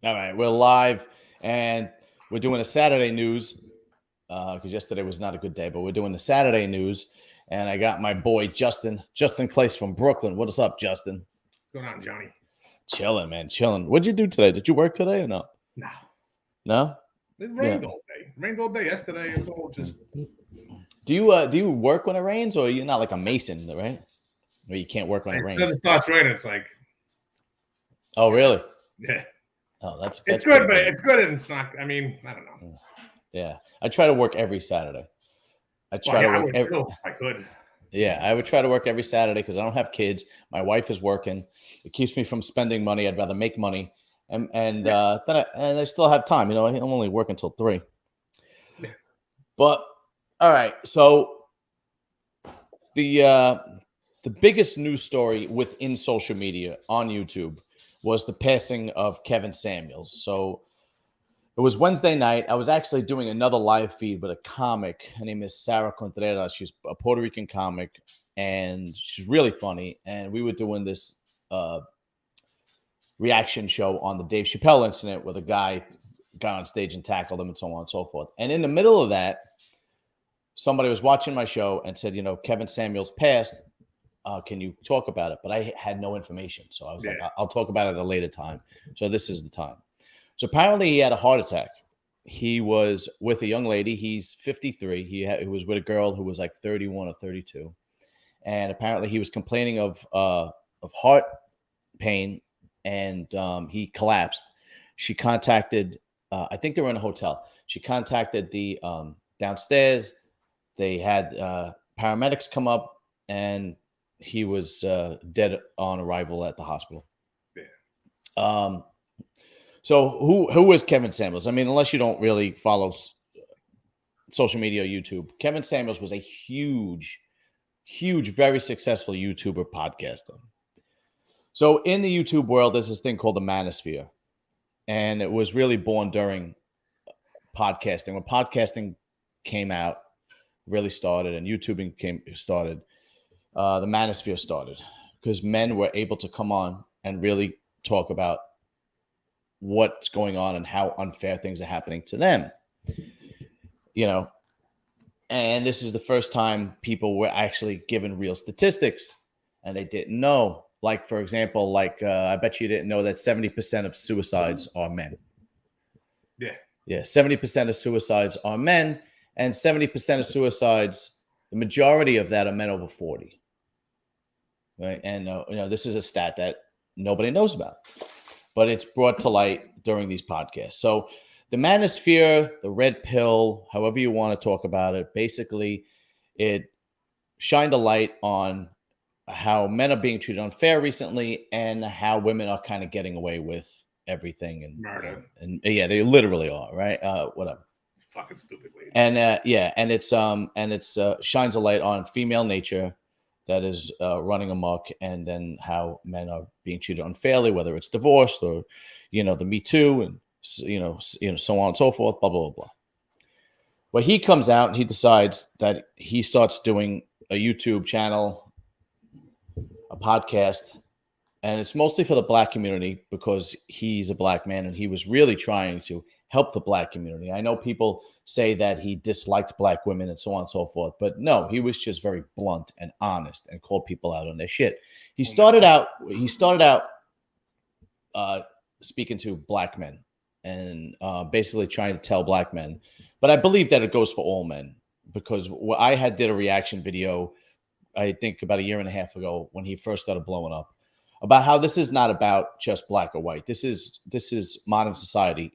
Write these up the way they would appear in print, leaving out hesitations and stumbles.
All right, we're live and we're doing a Saturday news because yesterday was not a good day, but we're doing the Saturday news. And I got my boy Justin Claes from Brooklyn. What is up, Justin? What's going on, Johnny? Chilling, man, chilling. What'd you do today? Did you work today or no? No, No? it Yeah. rained all day. Rained all day yesterday. It was all just. Do you work when it rains, or you're not like a mason, right? Or you can't work when it As rains? soon as it starts raining, it's like, Oh, really? yeah, Oh, that's it's pretty good, but good. it's good and it's not. I mean, I don't know. Yeah, I try to work every Saturday. I Well, try yeah, to I work. would too if I could. Yeah, I would try to work every Saturday because I don't have kids. My wife is working. It keeps me from spending money. I'd rather make money, Yeah, and I still have time. I'm only working until 3. yeah. But all right, so the uh, the biggest news story within social media on YouTube was the passing of Kevin Samuels. So it was Wednesday night. I was actually doing another live feed with a comic. Her name is Sarah Contreras. She's a Puerto Rican comic, and she's really funny. And we were doing this uh, reaction show on the Dave Chapelle incident where the guy got on stage and tackled him and so on and so forth. And in the middle of that, somebody was watching my show and said, Kevin Samuels passed. Can you talk about it? But I had no information. So I was like, I'll talk about it at a later time. So this is the time. So apparently he had a heart attack. He was with a young lady. He's 53. He was with a girl who was like 31 or 32. And apparently he was complaining of heart pain, and he collapsed. She contacted, I think they were in a hotel. She contacted the downstairs. They had paramedics come up, and he was dead on arrival at the hospital. Yeah. So who is Kevin Samuels? I mean, unless you don't really follow social media or YouTube, Kevin Samuels was a huge, very successful YouTuber podcaster. So in the YouTube world, there's this thing called the manosphere, and it was really born during podcasting. When podcasting came out, really started, and YouTubing started, the manosphere started because men were able to come on and really talk about what's going on and how unfair things are happening to them. And this is the first time people were actually given real statistics, and they didn't know. Like, for example, I bet you didn't know that 70% of suicides are men. Yeah. Yeah, 70% of suicides are men, and 70% of suicides, the majority of that are men over 40. Right? And this is a stat that nobody knows about, but it's brought to light during these podcasts. So the manosphere, the red pill, however you want to talk about it, basically it shined a light on how men are being treated unfair recently and how women are kind of getting away with everything. And Murder. and yeah, they literally are, right? Whatever. Fucking stupid lady. And it's shines a light on female nature that is running amok, and then how men are being treated unfairly, whether it's divorced or, the Me Too, and so on and so forth, blah blah blah blah. Well, he comes out and he decides that he starts doing a YouTube channel, a podcast, and it's mostly for the black community because he's a black man and he was really trying to help the black community. I know people say that he disliked black women and so on and so forth, but no, he was just very blunt and honest and called people out on their shit. He started out speaking to black men and basically trying to tell black men, but I believe that it goes for all men because I did a reaction video, I think about a year and a half ago when he first started blowing up, about how this is not about just black or white. This is modern society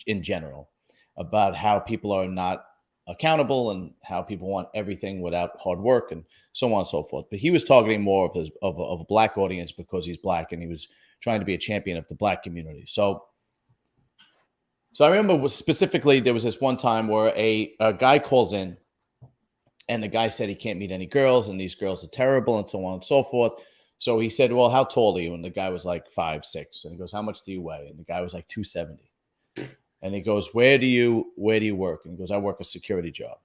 in general, about how people are not accountable and how people want everything without hard work and so on and so forth. But he was targeting more of a black audience because he's black and he was trying to be a champion of the black community. So I remember specifically there was this one time where a guy calls in and the guy said he can't meet any girls and these girls are terrible and so on and so forth. So he said, well, how tall are you? And the guy was like 5'6". And he goes, how much do you weigh? And the guy was like 270. And he goes, where do you work? And he goes, I work a security job.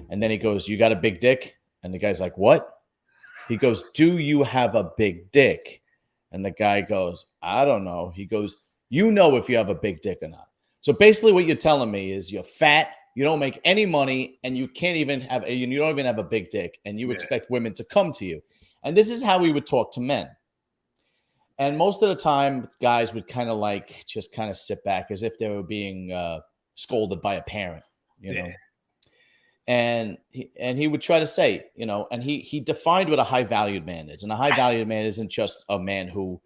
And then he goes, you got a big dick? And the guy's like, what? He goes, do you have a big dick? And the guy goes, I don't know. He goes, You know if you have a big dick or not. So basically what you're telling me is you're fat, you don't make any money, and you can't even have you don't even have a big dick, and you expect women to come to you. And this is how he would talk to men. And most of the time, guys would kind of like just kind of sit back as if they were being scolded by a parent, you know. And he would try to say, you know, and he defined what a high valued man is. And a high valued man isn't just a man who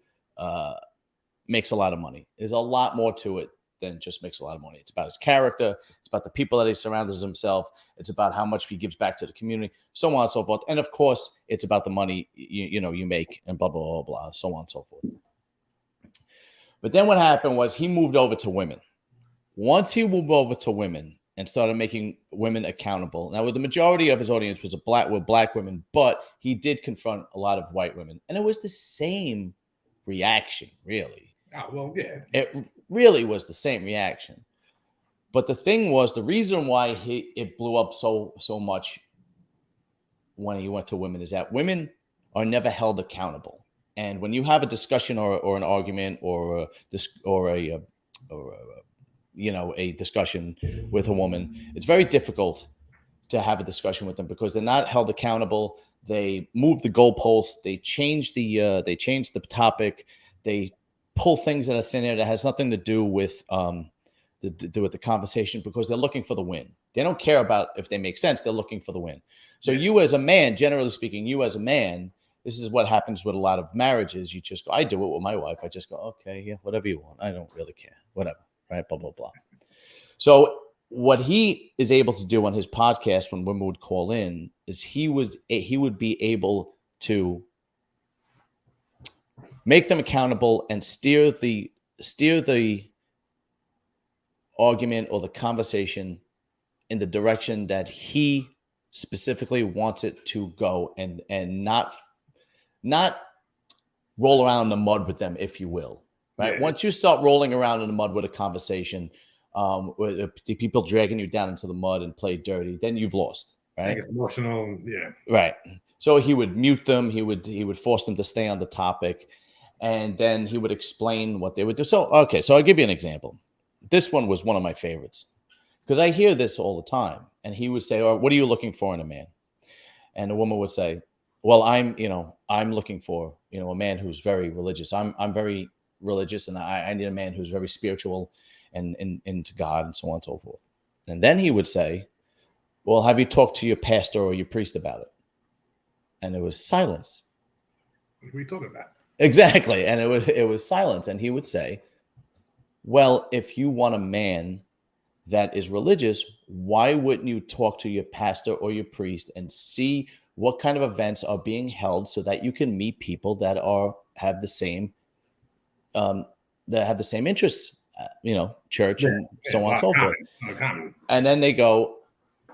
makes a lot of money. There's a lot more to it than just makes a lot of money. It's about his character. It's about the people that he surrounds himself. It's about how much he gives back to the community, so on and so forth. And of course, it's about the money you make and blah, blah, blah, blah, so on and so forth. But then what happened was he moved over to women. Once he moved over to women and started making women accountable. Now, the majority of his audience was black women, but he did confront a lot of white women. And it was the same reaction, really. Oh, well, yeah. It really was the same reaction. But the thing was, the reason why it blew up so much when he went to women is that women are never held accountable. And when you have a discussion or an argument or a discussion with a woman, it's very difficult to have a discussion with them because they're not held accountable. They move the goalposts. They change the topic. They pull things out of thin air that has nothing to do with the conversation because they're looking for the win. They don't care about if they make sense. They're looking for the win. So you as a man, generally speaking, this is what happens with a lot of marriages. You just go, I do it with my wife. I just go, okay, yeah, whatever you want. I don't really care. Whatever. Right? Blah, blah, blah. So what he is able to do on his podcast when women would call in is he would be able to make them accountable and steer the argument or the conversation in the direction that he specifically wants it to go and not roll around in the mud with them, if you will. Right. Yeah. Once you start rolling around in the mud with a conversation, the people dragging you down into the mud and play dirty, then you've lost. Right. It's emotional. Yeah. Right. So he would mute them. He would force them to stay on the topic, and then he would explain what they would do. So I'll give you an example. This one was one of my favorites because I hear this all the time. And he would say, "Oh, what are you looking for in a man?" And the woman would say, "Well, I'm looking for a man who's very religious. I'm very religious, and I need a man who's very spiritual and into God and so on and so forth." And then he would say, "Well, have you talked to your pastor or your priest about it?" And there was silence. What are we talking about? Exactly. And it was silence. And he would say, "Well, if you want a man that is religious, why wouldn't you talk to your pastor or your priest and see what kind of events are being held so that you can meet people that have the same interests, church and so on and so forth." And then they go,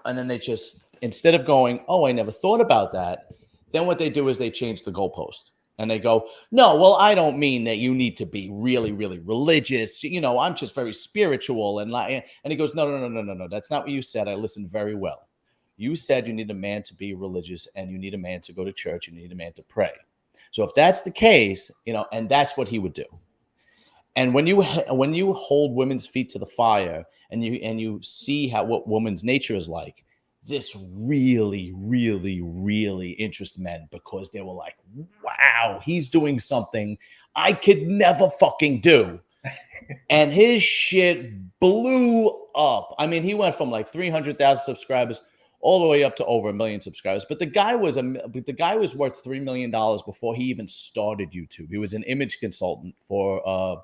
and then they just, instead of going, "Oh, I never thought about that," then what they do is they change the goalpost. And they go, "No, well, I don't mean that you need to be really, really religious. I'm just very spiritual." And he goes, No. That's not what you said. I listened very well. You said you need a man to be religious and you need a man to go to church. And you need a man to pray. So if that's the case, and that's what he would do. And when you hold women's feet to the fire and you see what woman's nature is like, this really, really, really interests men because they were like, wow, he's doing something I could never fucking do. And his shit blew up. I mean, he went from like 300,000 subscribers all the way up to over 1 million subscribers. But the guy was worth $3 million before he even started YouTube. He was an image consultant for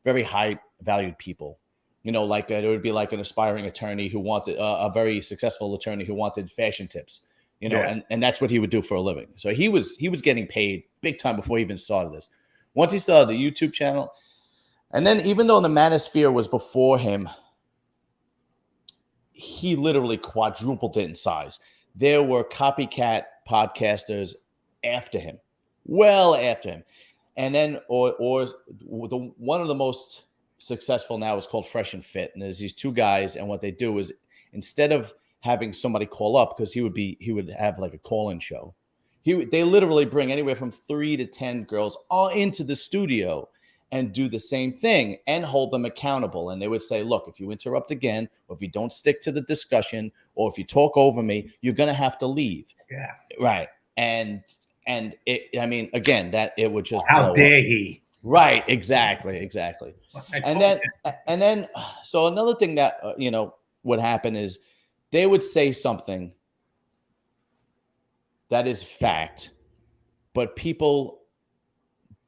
very high valued people. Like it would be like an aspiring attorney who wanted a very successful attorney who wanted fashion tips, and that's what he would do for a living. So he was getting paid big time before he even started this. Once he started the YouTube channel, and then even though the Manosphere was before him, he literally quadrupled it in size. There were copycat podcasters after him, well after him. And then one of the most successful now is called Fresh and Fit, and there's these two guys, and what they do is instead of having somebody call up, because he would have like a call-in show, they literally bring anywhere from 3 to 10 girls all into the studio, and do the same thing and hold them accountable. And they would say, look, if you interrupt again, or if you don't stick to the discussion, or if you talk over me, you're going to have to leave. Yeah. Right. And it, I mean, again, that it would just How blow dare up. he? Right. Exactly. And then, so another thing that, would happen is they would say something that is fact, but people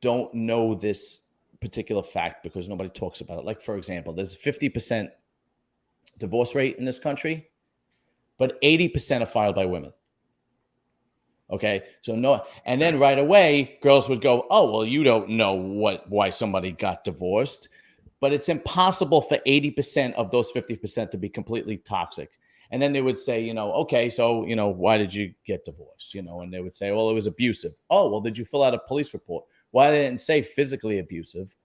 don't know this particular fact because nobody talks about it. Like, for example, there's a 50% divorce rate in this country, but 80% are filed by women. Okay, so no, and then right away, girls would go, "Oh, well, you don't know why somebody got divorced," but it's impossible for 80% of those 50% to be completely toxic. And then they would say, okay, so why did you get divorced? And they would say, well, it was abusive. Oh, well, did you fill out a police report? Why they didn't say physically abusive?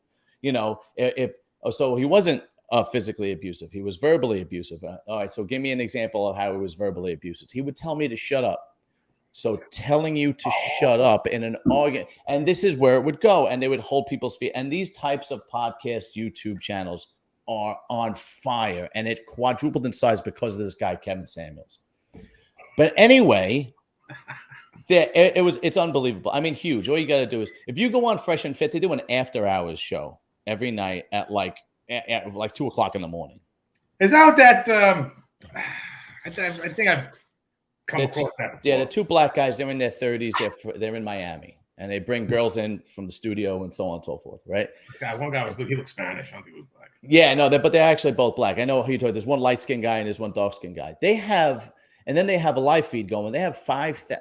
So he wasn't physically abusive, he was verbally abusive. All right, so give me an example of how he was verbally abusive. He would tell me to shut up. So telling you to shut up in an argument, and this is where it would go, and they would hold people's feet. And these types of podcast YouTube channels are on fire, and it quadrupled in size because of this guy, Kevin Samuels. But anyway, it's unbelievable. I mean, huge. All you got to do is, if you go on Fresh and Fit, they do an after hours show every night at like 2 o'clock in the morning. Is that that? I think I've come across that before. Yeah, the two black guys. They're in their 30s. They're in Miami, and they bring girls in from the studio and so on and so forth. Right? One guy was he looked Spanish. I don't think he was black. Yeah, no, but they're actually both black. I know who you're talking. There's one light skinned guy and there's one dark skinned guy. And then they have a live feed going. They have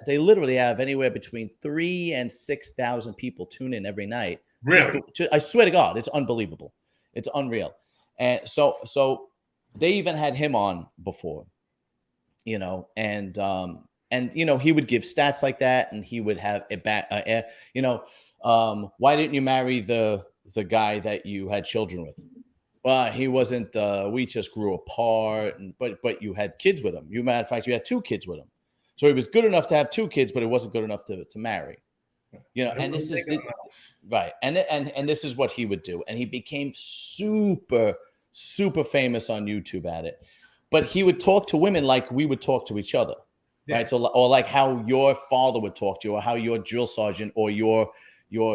they literally have anywhere between 3,000 and 6,000 people tune in every night. Really? I swear to God, it's unbelievable. It's unreal. And so they even had him on before, and he would give stats like that, and he would have it back. Why didn't you marry the guy that you had children with? Well, he wasn't. We just grew apart, but you had kids with him. Matter of fact, you had 2 kids with him. So he was good enough to have 2 kids, but it wasn't good enough to marry. And this is right. And this is what he would do, and he became super, super famous on YouTube at it. But he would talk to women like we would talk to each other, right? So, or like how your father would talk to you, or how your drill sergeant or your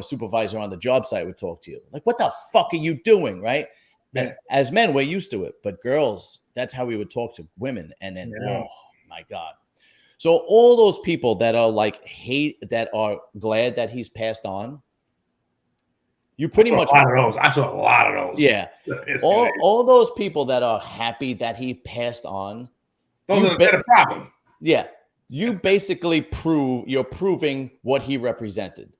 supervisor on the job site would talk to you. Like, what the fuck are you doing, right? And as men, we're used to it, but girls, that's how we would talk to women. And then, oh my God. So all those people that are that are glad that he's passed on, you pretty much. I saw a lot of those. Yeah. All those people that are happy that he passed on. Those are the problem. Yeah. You basically you're proving what he represented.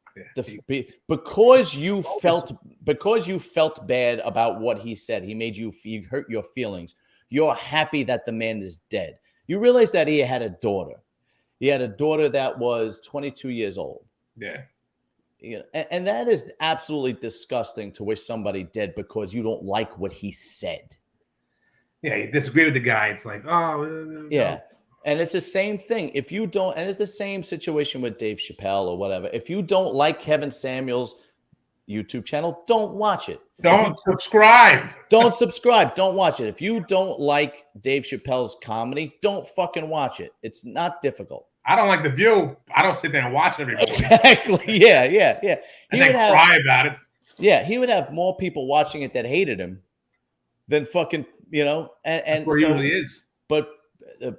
Because you felt bad about what he said, he hurt your feelings. You're happy that the man is dead. You realize that he had a daughter. He had a daughter that was 22 years old. Yeah. And that is absolutely disgusting to wish somebody dead because you don't like what he said. Yeah, you disagree with the guy. It's like, yeah. And it's the same thing. If you don't, and it's the same situation with Dave Chapelle or whatever. If you don't like Kevin Samuels' YouTube channel, don't watch it. Don't subscribe. Don't subscribe. Don't watch it. If you don't like Dave Chappelle's comedy, don't fucking watch it. It's not difficult. I don't like The View. I don't sit there and watch everybody. Exactly. Yeah. He would cry about it. Yeah, he would have more people watching it that hated him than fucking, and that's where he usually is. But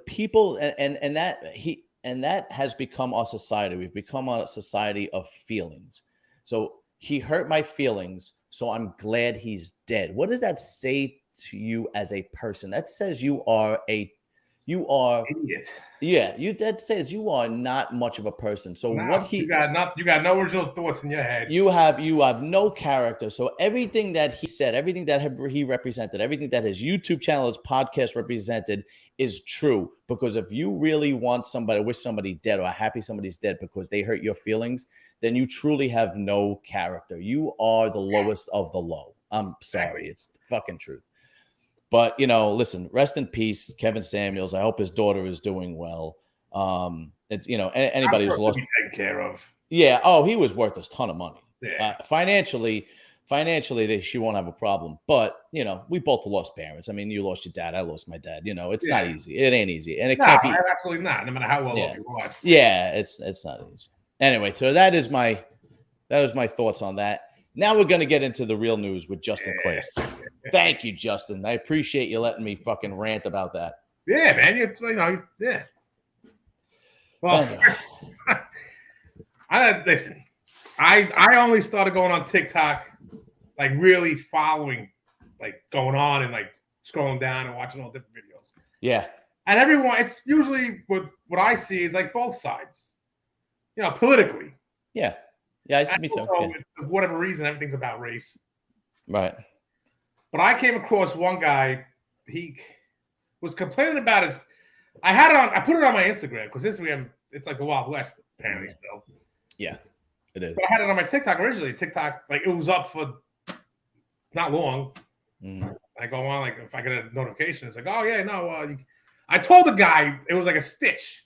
people and that has become our society. We've become a society of feelings. So he hurt my feelings, so I'm glad he's dead. What does that say to you as a person? That says you are idiot. Yeah, that says you are not much of a person. So you got no original thoughts in your head. You have no character. So everything that he said, everything that he represented, everything that his YouTube channel, his podcast represented is true. Because if you really wish somebody dead or are happy somebody's dead because they hurt your feelings, then you truly have no character. You are the lowest of the low. I'm sorry. It's the fucking truth. But, listen, rest in peace, Kevin Samuels. I hope his daughter is doing well. It's, anybody who's lost. Be taken care of. Yeah. Oh, he was worth a ton of money. Yeah. Financially, financially, she won't have a problem. But, you know, we both lost parents. I mean, you lost your dad. I lost my dad. You know, it's not easy. It ain't easy. And it can't be. Absolutely not. No matter how well off you watch. Yeah, it's not easy. Anyway, so that is my thoughts on that. Now we're going to get into the real news with Justin Claes. Thank you, Justin. I appreciate you letting me fucking rant about that. Yeah, man. You know, yeah. Well, first, listen. I only started going on TikTok, like really following, like going on and like scrolling down and watching all different videos. Yeah. And everyone, it's usually what I see is like both sides, you know, politically. Yeah. Yeah, me too. Also, for whatever reason, everything's about race. Right. But I came across one guy, he was complaining about his, I put it on my Instagram because Instagram, it's like the Wild West, apparently still. Yeah, it is. But I had it on my TikTok originally. TikTok, like it was up for not long. I go on, like if I get a notification, it's like, oh yeah, no. I told the guy it was like a stitch.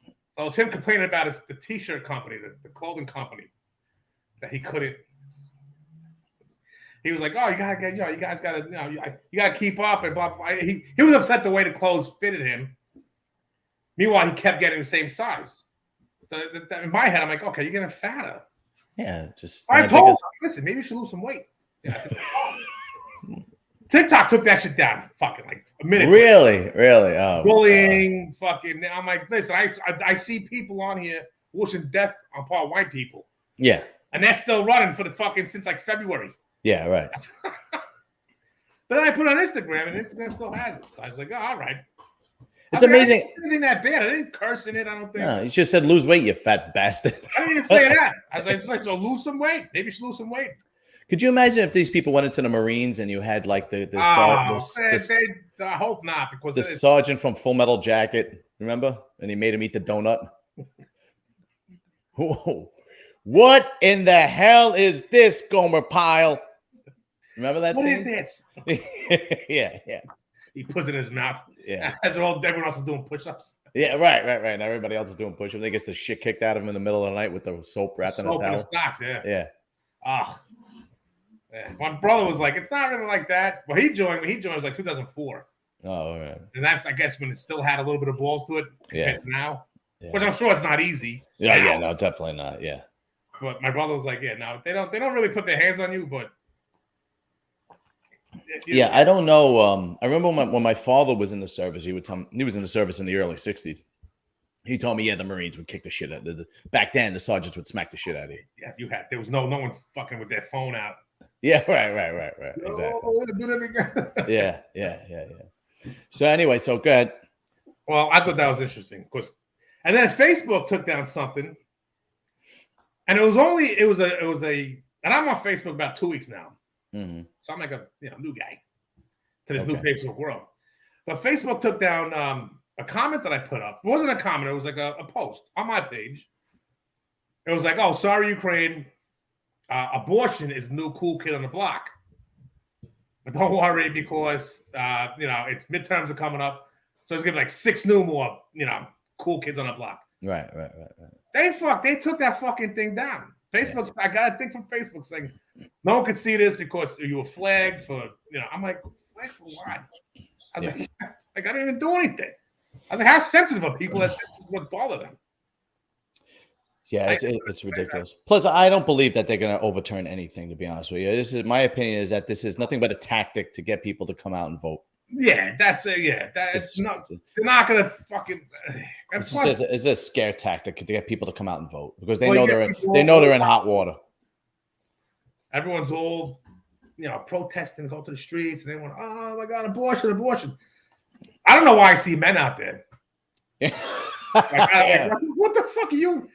So it was him complaining about the T-shirt company, the clothing company, that he couldn't. He was like, oh, you gotta get, you guys gotta, you gotta keep up and blah blah. He was upset the way the clothes fitted him. Meanwhile, he kept getting the same size. So in my head, I'm like, okay, you're getting fatter. Yeah, just. I told him, listen, maybe you should lose some weight. Yeah, TikTok took that shit down, fucking like a minute. Really? Oh, bullying, fucking. I'm like, listen, I see people on here wishing death on poor white people. Yeah, and they're still running for the fucking since like February. Yeah, right. But then I put it on Instagram, and Instagram still has it. So I was like, oh, all right. It's amazing. I didn't anything that bad. I didn't curse in it. I don't think. No, you just said lose weight, you fat bastard. I didn't even say that. I was like, so lose some weight. Maybe you should lose some weight. Could you imagine if these people went into the Marines and you had like I hope not, because the sergeant from Full Metal Jacket, remember? And he made him eat the donut. Whoa. What in the hell is this, Gomer Pyle? Remember that scene? What is this? Yeah. He puts it in his mouth. Yeah. As everyone else is doing push-ups. Yeah, right. And everybody else is doing push-ups. They get the shit kicked out of him in the middle of the night with the soap wrapped in a towel. Soap in the stocks, Yeah. Yeah. My brother was like, it's not really like that. Well, he joined it was like 2004. Oh, all right. And that's, I guess, when it still had a little bit of balls to it compared to now. Yeah. Which I'm sure it's not easy. Yeah, no, definitely not. Yeah. But my brother was like, yeah, no, they don't really put their hands on you, but yeah, I don't know. I remember when my father was in the service, he would tell me, he was in the service in the early 60s. He told me, yeah, the Marines would kick the shit out of you. Back then, the sergeants would smack the shit out of you. Yeah, there was no one's fucking with their phone out. Yeah, right. Exactly. Yeah. So anyway, so go ahead. Well, I thought that was interesting, and then Facebook took down something, and it was a, and I'm on Facebook about 2 weeks now, so I'm like a new guy to this new Facebook world. But Facebook took down a comment that I put up. It wasn't a comment; it was like a post on my page. It was like, "Oh, sorry, Ukraine. Abortion is the new cool kid on the block. But don't worry because, it's midterms are coming up. So it's going to be like 6 new more, cool kids on the block." Right. They took that fucking thing down. Facebook, I got a thing from Facebook saying, no one could see this because you were flagged for, I'm like, flagged for what? I was like, I didn't even do anything. I was like, how sensitive are people that this is what bothered them? Yeah, it's ridiculous. Plus, I don't believe that they're going to overturn anything, to be honest with you. This is my opinion, is that this is nothing but a tactic to get people to come out and vote. Yeah, that's not. They're not going to fucking. It's a scare tactic to get people to come out and vote because they know they're in hot water. Everyone's all, protesting, go to the streets, and they want, oh my God, abortion. I don't know why I see men out there. What the fuck are you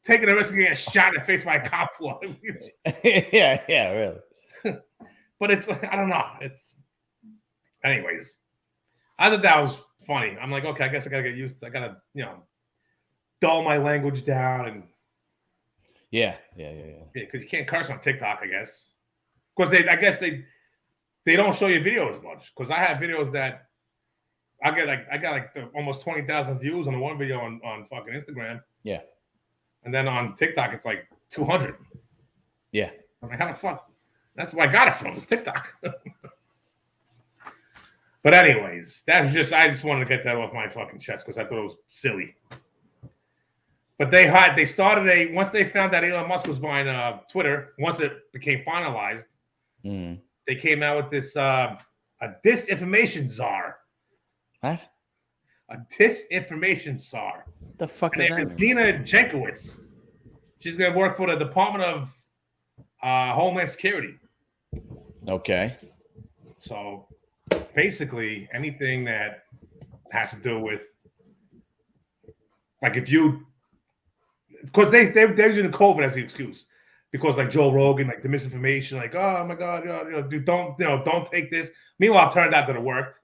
taking the risk of getting shot in the face by a cop for? yeah, really. But it's, I don't know. Anyways, I thought that was funny. I'm like, okay, I guess I gotta get used to. I gotta, dull my language down and. Yeah. Because you can't curse on TikTok, I guess. Because they don't show you video as much. Because I have videos that I got almost 20,000 views on the one video on fucking Instagram. Yeah. And then on TikTok, it's like 200. Yeah. I'm like, how the fuck? That's where I got it from. It's TikTok. But anyways, I just wanted to get that off my fucking chest because I thought it was silly. But they started once they found that Elon Musk was buying Twitter, once it became finalized, they came out with this a disinformation czar. What? A disinformation czar. What the fuck is that? Dina Jankowicz. She's gonna work for the Department of Homeland Security. Okay. So basically, anything that has to do with, like, if you, because they're using COVID as the excuse, because like Joe Rogan, like the misinformation, like, oh my God, dude, don't take this. Meanwhile, it turned out that it worked.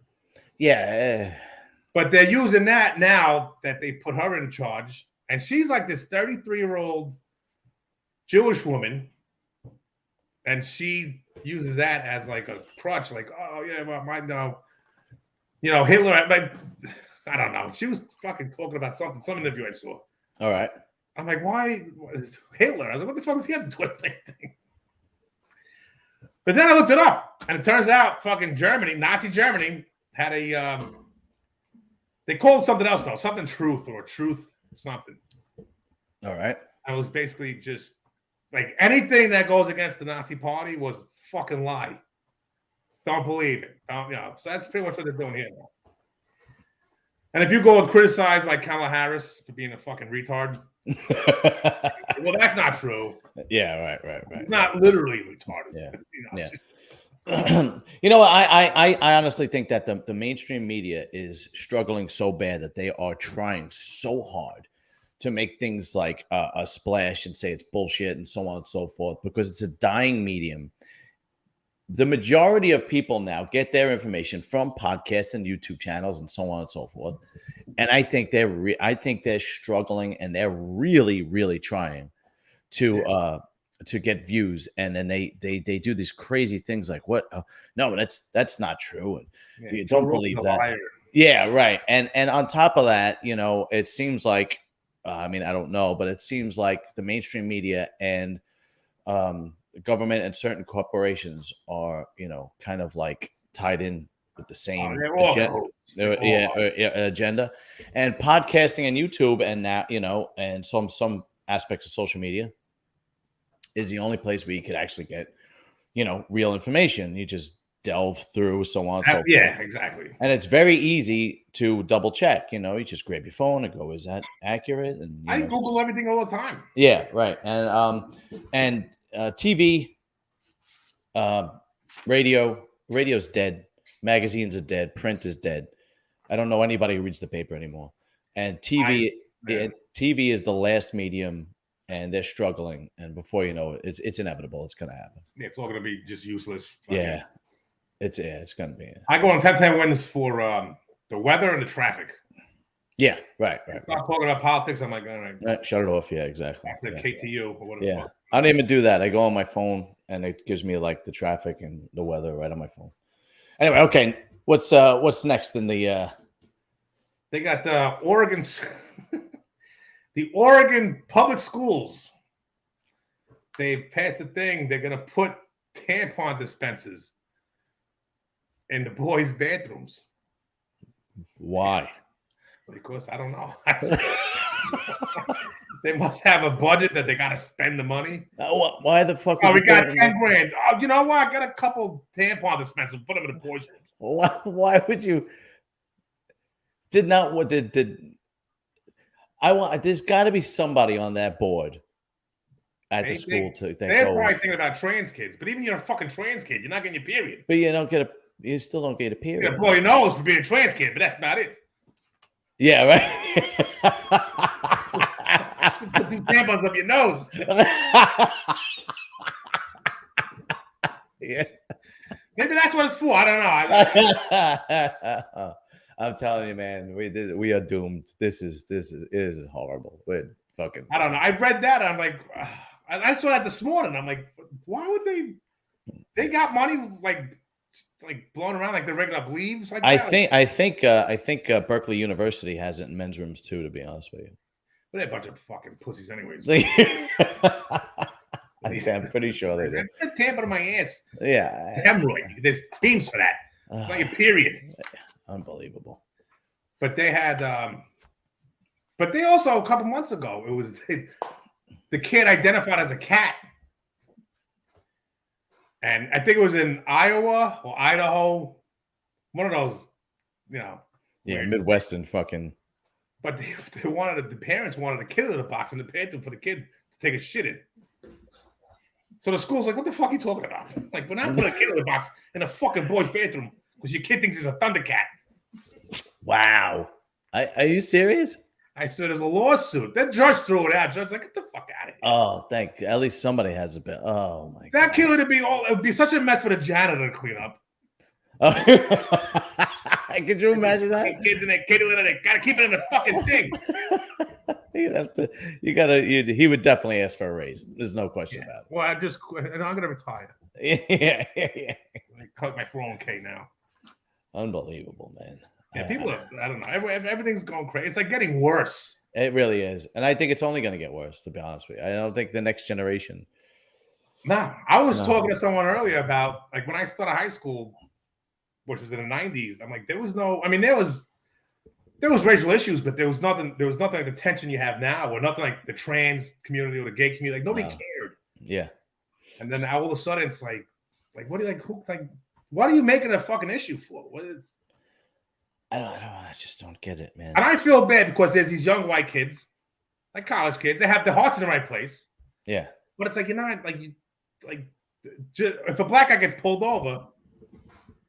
Yeah. But they're using that now that they put her in charge, and she's like this 33-year-old Jewish woman, and she uses that as like a crutch, like, oh yeah, well, Hitler. Like, I don't know. She was fucking talking about some interview I saw. All right. I'm like, why Hitler? I was like, what the fuck does he have to do with anything? But then I looked it up, and it turns out fucking Germany, Nazi Germany, had a they called it something else though, something truth something. All right. And it was basically just like anything that goes against the Nazi party was fucking lie. Don't believe it. So that's pretty much what they're doing here now. And if you go and criticize like Kamala Harris for being a fucking retard, well, that's not true. Yeah, right. It's not literally retarded. Yeah. You know, I honestly think that the mainstream media is struggling so bad that they are trying so hard to make things like a splash and say it's bullshit and so on and so forth, because it's a dying medium. The majority of people now get their information from podcasts and YouTube channels and so on and so forth. And I think they're struggling, and they're really, really trying to get views. And then they do these crazy things like, what? No, that's not true. And you don't believe that. Liar. Yeah, right. And on top of that, it seems like, I don't know, but it seems like the mainstream media and government and certain corporations are, kind of like tied in with the same agenda. And podcasting and YouTube and that, and some aspects of social media is the only place where you could actually get, real information. You just delve through, so on and so forth. Yeah, exactly. And it's very easy to double check. You just grab your phone and go, is that accurate? And I Google everything all the time. Yeah, right. And TV, radio's dead. Magazines are dead. Print is dead. I don't know anybody who reads the paper anymore. And TV is the last medium, and they're struggling. And before you know it, it's inevitable. It's going to happen. Yeah, it's all going to be just useless. Yeah, it's going to be. I go on 10-10 wins for the weather and the traffic. Yeah, right. I'm not talking about politics. I'm like, all right. Shut it off. Yeah, exactly. After KTU or whatever. Yeah, I don't even do that. I go on my phone, and it gives me like the traffic and the weather right on my phone. Anyway, okay. What's next in the? They got Oregon's. The Oregon public schools. They passed a thing. They're gonna put tampon dispensers in the boys' bathrooms. Why? Because I don't know. They must have a budget that they got to spend the money. Why the fuck? Oh, we got $10,000. Oh, you know what? I got a couple tampon dispensers. Put them in the boys' room. Why would you? There's got to be somebody on that board at the school they're probably thinking about trans kids, but even you're a fucking trans kid, you're not getting your period. But you still don't get a period. You blow your nose for being a trans kid, but that's about it. Yeah, right. Put 2 tampons up your nose. Yeah. Maybe that's what it's for. I don't know. I'm telling you, man, we are doomed. This is horrible. We're fucking. I don't know. I read that. I'm like, I saw that this morning. I'm like, why would they? They got money like blown around like they're rigging up leaves. Like I think Berkeley University has it in men's rooms too. To be honest with you, but they're a bunch of fucking pussies, anyways. I'm pretty sure they did. I tamper to my ass. Yeah. Hemorrhoid. There's creams for that. It's like a period. Unbelievable. But they had, but they also, a couple months ago, it was the kid identified as a cat. And I think it was in Iowa or Idaho. One of those, Yeah, weird. Midwestern fucking. But the parents wanted a kid litter box in the bathroom for the kid to take a shit in. So the school's like, what the fuck are you talking about? Like, we're not putting a kid litter box in a fucking boy's bathroom because your kid thinks he's a Thundercat. Wow. Are you serious? I said, there's a lawsuit. Then judge threw it out. Judge's like, get the fuck out of here. Oh, at least somebody has a bit. Oh my god. That kid it would be such a mess for the janitor to clean up. Could you imagine that? Kids in that kitty litter, they gotta keep it in the fucking thing. He would definitely ask for a raise. There's no question about it. Well, I'm gonna retire. Yeah. I cut my 401k now. Unbelievable, man. Yeah, people I don't know. Everything's going crazy. It's like getting worse. It really is. And I think it's only going to get worse, to be honest with you. I don't think the next generation. No, I was talking to someone earlier about, like, when I started high school, which was in the 90s, I'm like, there was racial issues, but there was nothing like the tension you have now, or nothing like the trans community or the gay community. Like, nobody cared. Yeah. And then all of a sudden it's like what are you what are you making a fucking issue for? What is I just don't get it, man. And I feel bad because there's these young white kids, like college kids, they have their hearts in the right place. Yeah. But it's like, you're not if a black guy gets pulled over,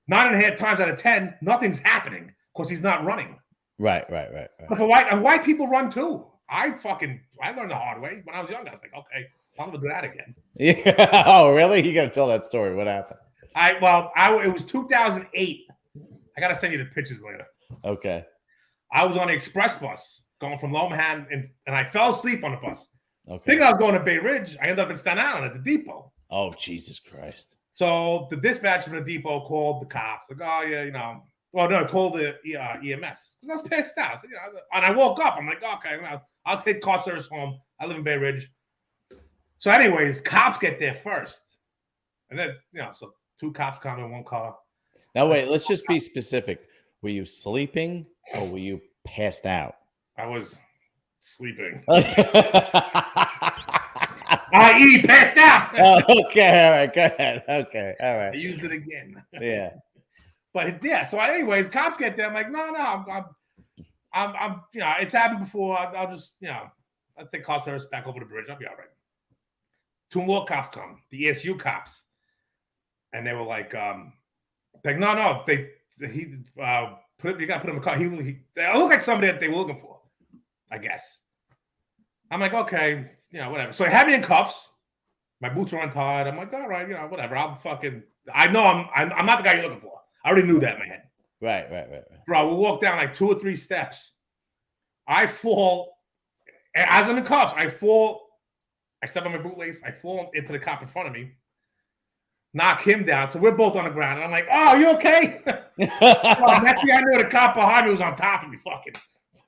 9.5 times out of 10, nothing's happening because he's not running. Right. But white people run too. I learned the hard way when I was young. I was like, okay, I'm gonna do that again. Yeah. Oh, really? You gotta tell that story. What happened? It was 2008. I gotta send you the pictures later. Okay. I was on the express bus going from Lomhan, and I fell asleep on the bus. Okay. Thinking I was going to Bay Ridge, I ended up in Staten Island at the depot. Oh, Jesus Christ. So the dispatcher from the depot called the cops. Like, oh, yeah, called the EMS. Because I was passed out. So, and I woke up. I'm like, okay, I'll take car service home. I live in Bay Ridge. So anyways, cops get there first. And then, so 2 cops come in 1 car. Now, wait, let's just be specific. Were you sleeping or were you passed out? I was sleeping. I.e. passed out. Oh, okay, all right, go ahead. Okay, all right. I used it again. Yeah. But yeah, so anyways, cops get there. I'm like, no, I'm it's happened before. I'll just, I'll take car service back over the bridge. I'll be all right. 2 more cops come, the ESU cops. And they were like, no, you gotta put him in the car. They look like somebody that they were looking for, I guess. I'm like, okay, whatever. So they had me in cuffs. My boots are untied. I'm like, all right, whatever. I know I'm not the guy you're looking for. I already knew that in my head. Right. Bro, we walk down like 2 or 3 steps. I fall. As I'm in cuffs, I fall. I step on my bootlace. I fall into the cop in front of me. Knock him down. So we're both on the ground. And I'm like, oh, you okay? Next thing I knew, the cop behind me was on top of me fucking.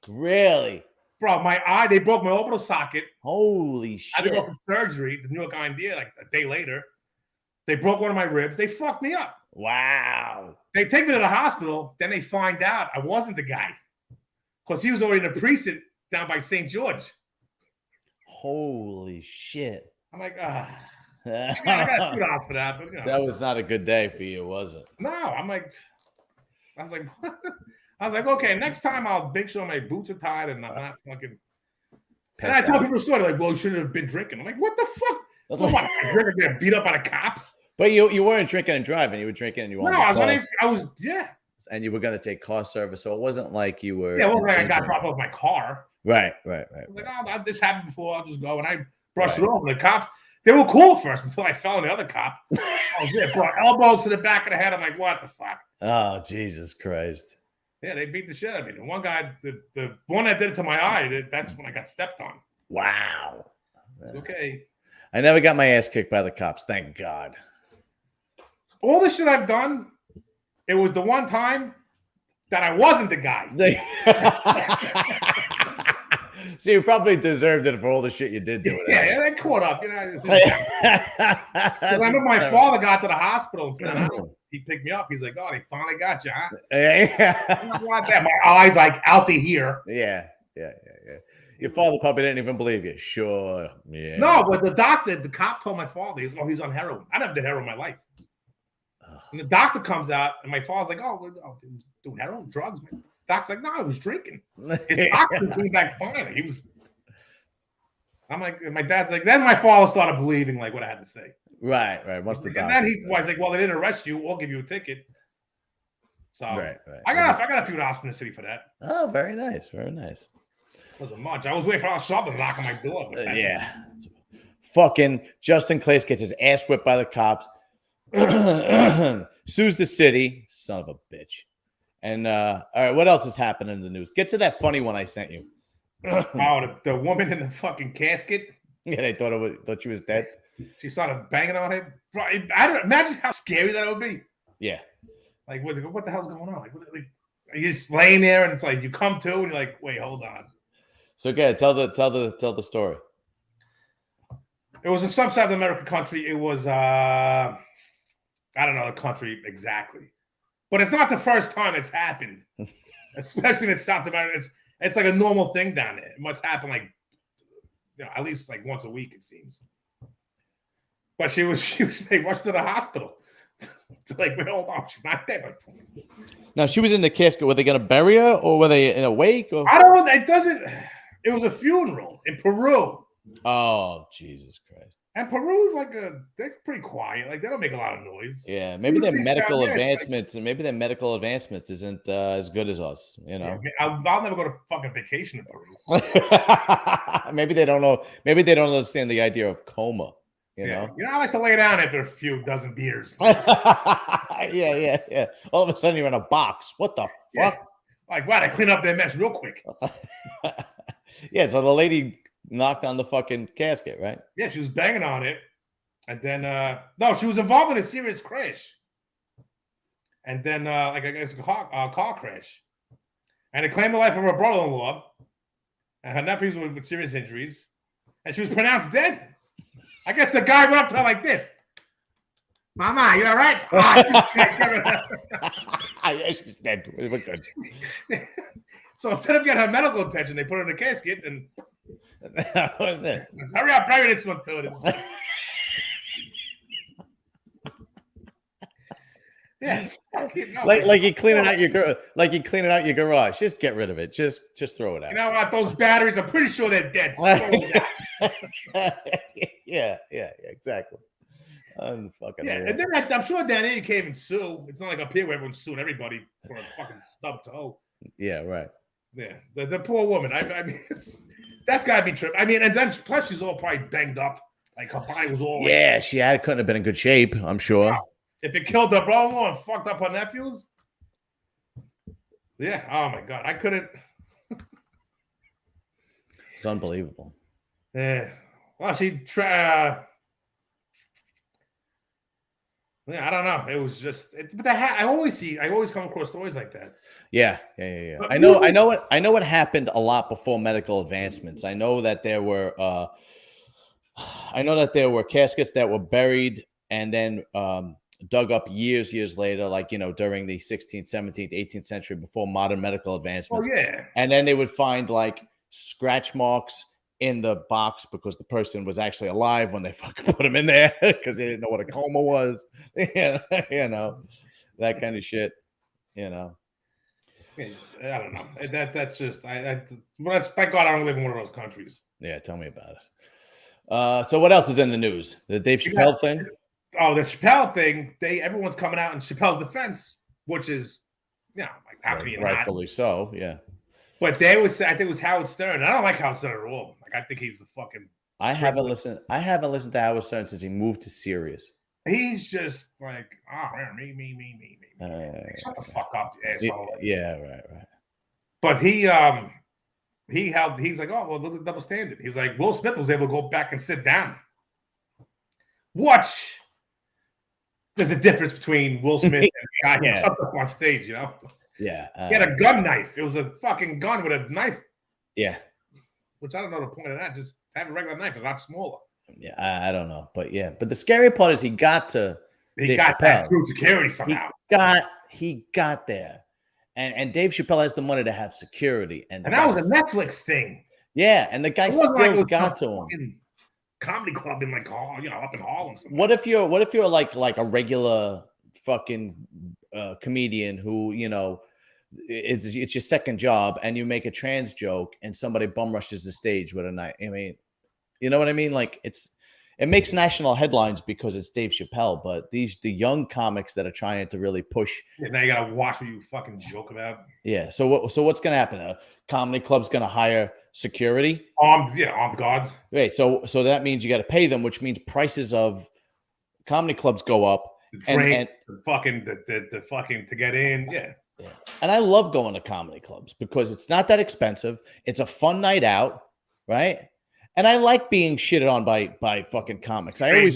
Really? Bro, my eye, they broke my orbital socket. Holy shit. I had to go for surgery, the New York IND, like a day later. They broke one of my ribs. They fucked me up. Wow. They take me to the hospital. Then they find out I wasn't the guy. Because he was already in a precinct down by St. George. Holy shit. I'm like, I got $2 for that. But, that was not a good day for you, was it? No, I was like, okay, next time I'll make sure my boots are tied and I'm not fucking. And I tell people a story like, well, you shouldn't have been drinking. I'm like, what the fuck? So what? I drink and get beat up by the cops? But you weren't drinking and driving. You were drinking and you wanted I was, yeah. And you were going to take car service, so it wasn't like you were. Yeah, it wasn't like I got dropped off my car. Right. I was like, oh, this happened before. I'll just go. And I brushed it off. And the cops, they were cool at first until I fell on the other cop. I was there, brought elbows to the back of the head. I'm like, what the fuck? Oh, Jesus Christ. Yeah, they beat the shit out of me. The one guy, the one that did it to my eye, that's when I got stepped on. Wow. Okay. I never got my ass kicked by the cops. Thank God. All the shit I've done, it was the one time that I wasn't the guy. So you probably deserved it for all the shit you did do it. Yeah, they caught up. I remember my father got to the hospital and he picked me up. He's like, "Oh, they finally got you, huh?" I don't want that. My eyes like out to here. Yeah. Your father probably didn't even believe you. Sure. Yeah. No, but the cop told my father, he's on heroin. I never did heroin in my life. And the doctor comes out, and my father's like, "Oh, doing heroin, drugs." Man. Doc's like, "No, I was drinking." His doctor came back fine. He was. I'm like, my dad's like. Then my father started believing like what I had to say. Right. What's the doctor? And then he was like, "Well, they didn't arrest you. We'll give you a ticket." So right. I got a few dollars from the city for that. Oh, very nice. Wasn't much. I was waiting for something to knock on my door. Yeah. Fucking Justin Claes gets his ass whipped by the cops. Sues the city. Son of a bitch. And all right, what else is happening in the news? Get to that funny one I sent you. The woman in the fucking casket. Yeah, they thought she was dead. She started banging on it. I don't imagine how scary that would be. Yeah. Like what the hell's going on? Like are you just laying there and it's like you come to and you're like, wait, hold on. So good. Tell the story. It was in some South American country. It was I don't know the country exactly, but it's not the first time it's happened, especially in South America. It's like a normal thing down there. It must happen like at least like once a week it seems. But she was they rushed to the hospital. Like, wait, hold on, she's not dead. Now she was in the casket. Were they going to bury her, or were they in a wake? Or? I don't know. It doesn't. It was a funeral in Peru. Oh, Jesus Christ! And Peru's they're pretty quiet. Like they don't make a lot of noise. Yeah, maybe their medical advancements isn't as good as us. You know, yeah, I'll never go to fucking vacation in Peru. Maybe they don't know. Maybe they don't understand the idea of coma. You know, I like to lay down after a few dozen beers. yeah. All of a sudden, you're in a box. What the fuck? Yeah. Like, wow, they clean up their mess real quick. Yeah, so the lady knocked on the fucking casket, right? Yeah, she was banging on it. And then, no, she was involved in a serious crash. And then, I guess, a car crash. And it claimed the life of her brother-in-law and her nephews with serious injuries. And she was pronounced dead. I guess the guy went up to her like this. Mama, you all right? Yeah, she's dead. We're good. So instead of getting her medical attention, they put her in a casket and what was it? Hurry up, bury this one too. Yeah, like you cleaning out your garage. Just get rid of it. Just throw it out. You know what? Those batteries, I'm pretty sure they're dead. Yeah, exactly. And then I'm sure down here you can't even sue. It's not like up here where everyone's suing everybody for a fucking stub toe. Yeah, right. Yeah, the poor woman. I mean, that's gotta be true. I mean, and then plus she's all probably banged up. Like her body was all. Yeah, couldn't have been in good shape. I'm sure. Wow. If it killed her brother-in-law and fucked up her nephews. Yeah. Oh my God, I couldn't. It's unbelievable. Yeah. Well, she tried. Yeah, I don't know. It was just, but I always come across stories like that. Yeah. I know what happened a lot before medical advancements. I know that there were caskets that were buried and then dug up years later, like during the 16th, 17th, 18th century, before modern medical advancements. Oh yeah. And then they would find like scratch marks in the box because the person was actually alive when they fucking put him in there because they didn't know what a coma was. That kind of shit. I don't know. That's just thank God I don't live in one of those countries. Yeah, tell me about it. So what else is in the news? The Dave Chapelle thing? Oh, the Chapelle thing. Everyone's coming out in Chapelle's defense, which is like how can you rightfully so, yeah. But I think it was Howard Stern. I don't like Howard Stern at all. Like I think he's the fucking. I haven't listened to Howard Stern since he moved to Sirius. He's just like, me. Shut the fuck up, you asshole. Yeah, right. But he's like, oh well, look at the double standard. He's like, Will Smith was able to go back and sit down. Watch. There's a difference between Will Smith and the guy who jumped up on stage, Yeah. He had a gun knife. It was a fucking gun with a knife. Yeah. which I don't know the point of that. Just have a regular knife, a lot smaller. Yeah, I don't know, but the scary part is he got to Dave got Chappelle. that through security somehow. He got there, and Dave Chappelle has the money to have security, and that was a Netflix thing. Yeah, and the guy still got to him. Comedy club in like up in Harlem. What if you're like a regular fucking comedian who it's your second job and you make a trans joke and somebody bum rushes the stage with a knife? I mean, you know what I mean? Like it makes national headlines because it's Dave Chappelle, but the young comics that are trying to really push. Yeah, now you gotta watch what you fucking joke about. Yeah. So what's gonna happen? A comedy club's gonna hire security, armed guards. Right. So that means you got to pay them, which means prices of comedy clubs go up. The fucking to get in. Yeah. And I love going to comedy clubs because it's not that expensive. It's a fun night out, right? And I like being shitted on by fucking comics. I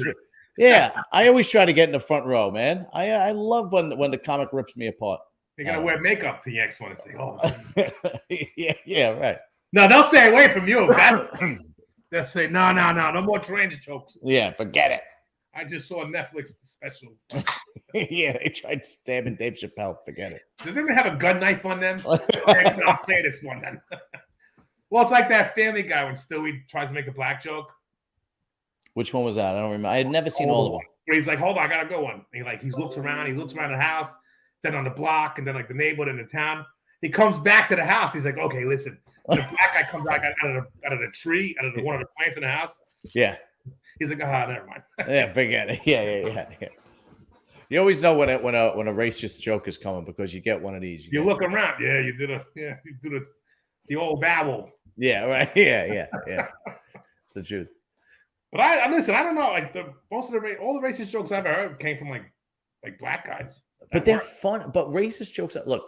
always try to get in the front row, man. I love when the comic rips me apart. You gotta wear makeup to the next one and say, "Oh, yeah, right." No, they'll stay away from you. They'll say, "No more trans jokes." Yeah, forget it. I just saw a Netflix special. Yeah, they tried stabbing Dave Chappelle. Forget it. Does anyone have a gun knife on them? I'll say this one then. Well, it's like that Family Guy when Stewie tries to make a black joke. Which one was that? I don't remember. I had never seen all of them. Where he's like, "Hold on, I gotta go on." And he looks around the house, then on the block, and then like the neighborhood in the town. He comes back to the house. He's like, "Okay, listen." The black guy comes out of the tree, out of one of the plants in the house. Yeah. He's like, never mind. Yeah, forget it. Yeah. You always know when a racist joke is coming because you get one of these. You look around. Yeah, you do the old babble. Yeah, right. Yeah. It's the truth. But I listen. I don't know. Like all the racist jokes I've ever heard came from like black guys. But they're fun. But racist jokes. Look,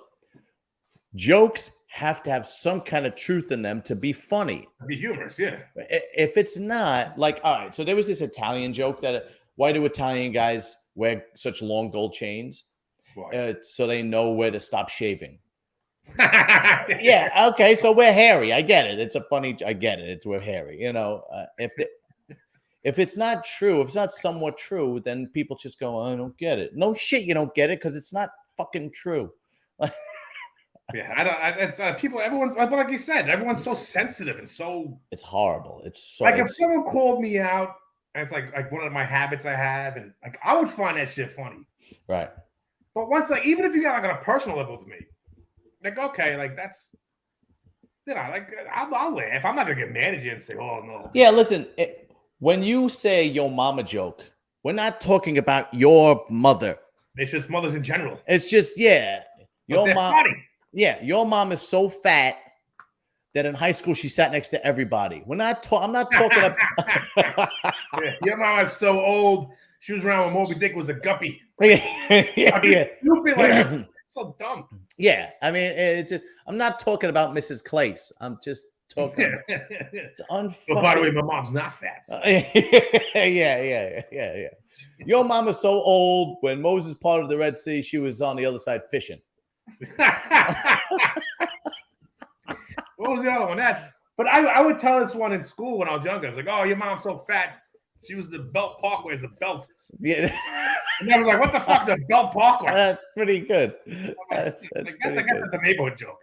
jokes have to have some kind of truth in them to be funny. Be humorous, yeah. If it's not, like, all right, so there was this Italian joke that why do Italian guys wear such long gold chains? So they know where to stop shaving. Yeah, okay, so we're hairy. I get it. I get it. We're hairy. If it's not true, if it's not somewhat true, then people just go, I don't get it. No shit, you don't get it because it's not fucking true. Yeah, it's people. Everyone, like you said, everyone's so sensitive and so. It's horrible. It's so. Like if someone called me out, and it's like one of my habits I have, and like I would find that shit funny. Right. But once, like, even if you got like on a personal level with me, like okay, like that's, like I'll laugh. I'm not gonna get mad at you and say, oh no. Yeah, listen. When you say your mama joke, we're not talking about your mother. It's just mothers in general. It's just your mom. Funny. Yeah, your mom is so fat that in high school she sat next to everybody. I'm not talking about. Your mom is so old. She was around when Moby Dick was a guppy. Yeah. Stupid, like, so dumb. Yeah, I mean, it's just. I'm not talking about Mrs. Claes. I'm just talking. It's unfucking. By the way, my mom's not fat. So. Yeah. Your mom is so old. When Moses parted the Red Sea, she was on the other side fishing. What was the other one? But I would tell this one in school when I was younger. I was like, "Oh, your mom's so fat. She used the Belt Parkway as a belt." Yeah. And I was like, "What the fuck's a Belt Parkway?" That's pretty good. That's a neighborhood joke.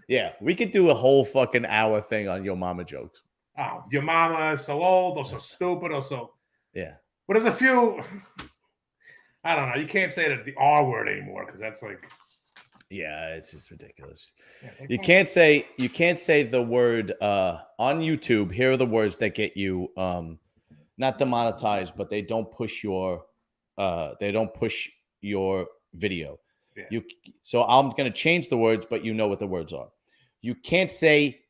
Yeah, we could do a whole fucking hour thing on your mama jokes. Oh, your mama is so old or so stupid or so. Yeah. But there's a few. I don't know. You can't say the R word anymore because that's like. Yeah, it's just ridiculous. Yeah, you can't say the word on YouTube. Here are the words that get you not demonetized, but they don't push your video. Yeah. So I'm going to change the words, but you know what the words are. You can't say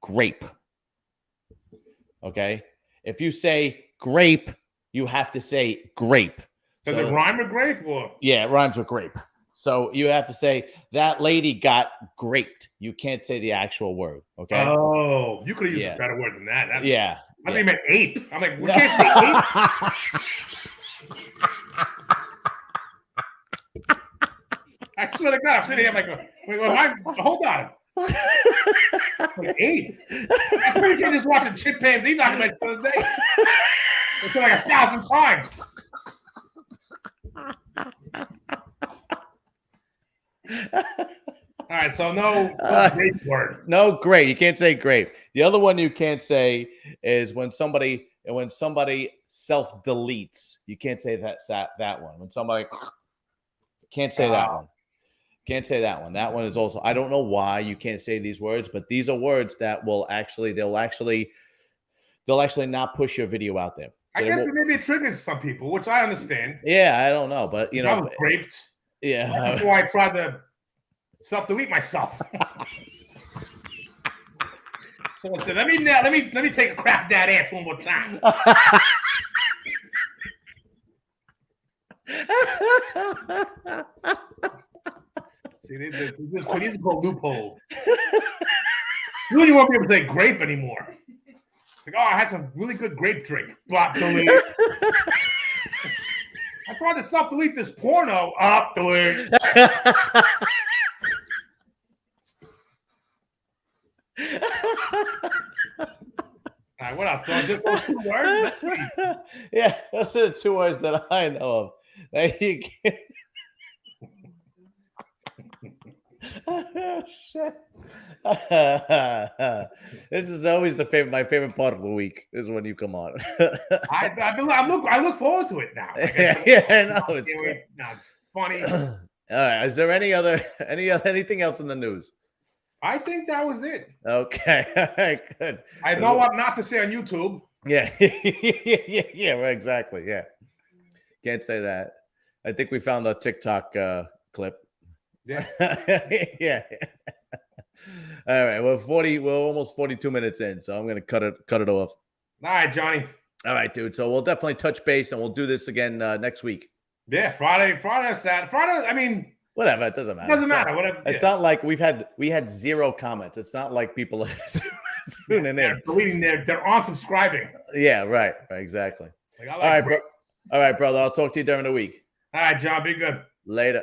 grape. Okay? If you say grape, you have to say grape. Does it rhyme with grape? Or? Yeah, it rhymes with grape. So you have to say that lady got graped. You can't say the actual word. Okay. Oh, you could have used a better word than that. I think you meant ape. I'm like, we can't say ape. I swear to God, I'm sitting here like, wait, hold on. Like 8. I'm pretty sure just watching chimpanzee documentary the other day. It's like 1,000 times. All right, so no grape word. No grape. You can't say grape. The other one you can't say is when somebody self deletes. You can't say that one. When somebody can't say that one. Can't say that one. That one is also. I don't know why you can't say these words, but these are words that will actually they'll actually not push your video out there. So I guess maybe it triggers some people, which I understand. Yeah, I don't know, but I was graped. Yeah, that's why I tried to self-delete myself. Someone said, "Let me take a crap at that ass one more time." See, these are called loopholes. You won't be able to say grape anymore. It's like, oh, I had some really good grape drink. Blop, delete. I tried to self-delete this porno. Up, delete. All right, what else? Just those 2 words? Yeah, those are the 2 words that I know of. You can't. Oh, shit. This is always my favorite part of the week is when you come on. I look forward to it now. I know it's funny. All right. Is there anything else in the news? I think that was it. Okay. All right, good. I know what not to say on YouTube. Yeah. Yeah, right, exactly. Yeah. Can't say that. I think we found a TikTok clip. Yeah. Yeah. All right. We're almost 42 minutes in, so I'm gonna cut it off. All right, Johnny. All right, dude. So we'll definitely touch base and we'll do this again next week. Yeah, Friday, Saturday. Friday, I mean, whatever, it doesn't matter. Whatever. It's not like we had 0 comments. It's not like people are tuning in. They're deleting they're unsubscribing. Yeah, right, exactly. All right, brother. I'll talk to you during the week. All right, John. Be good. Later.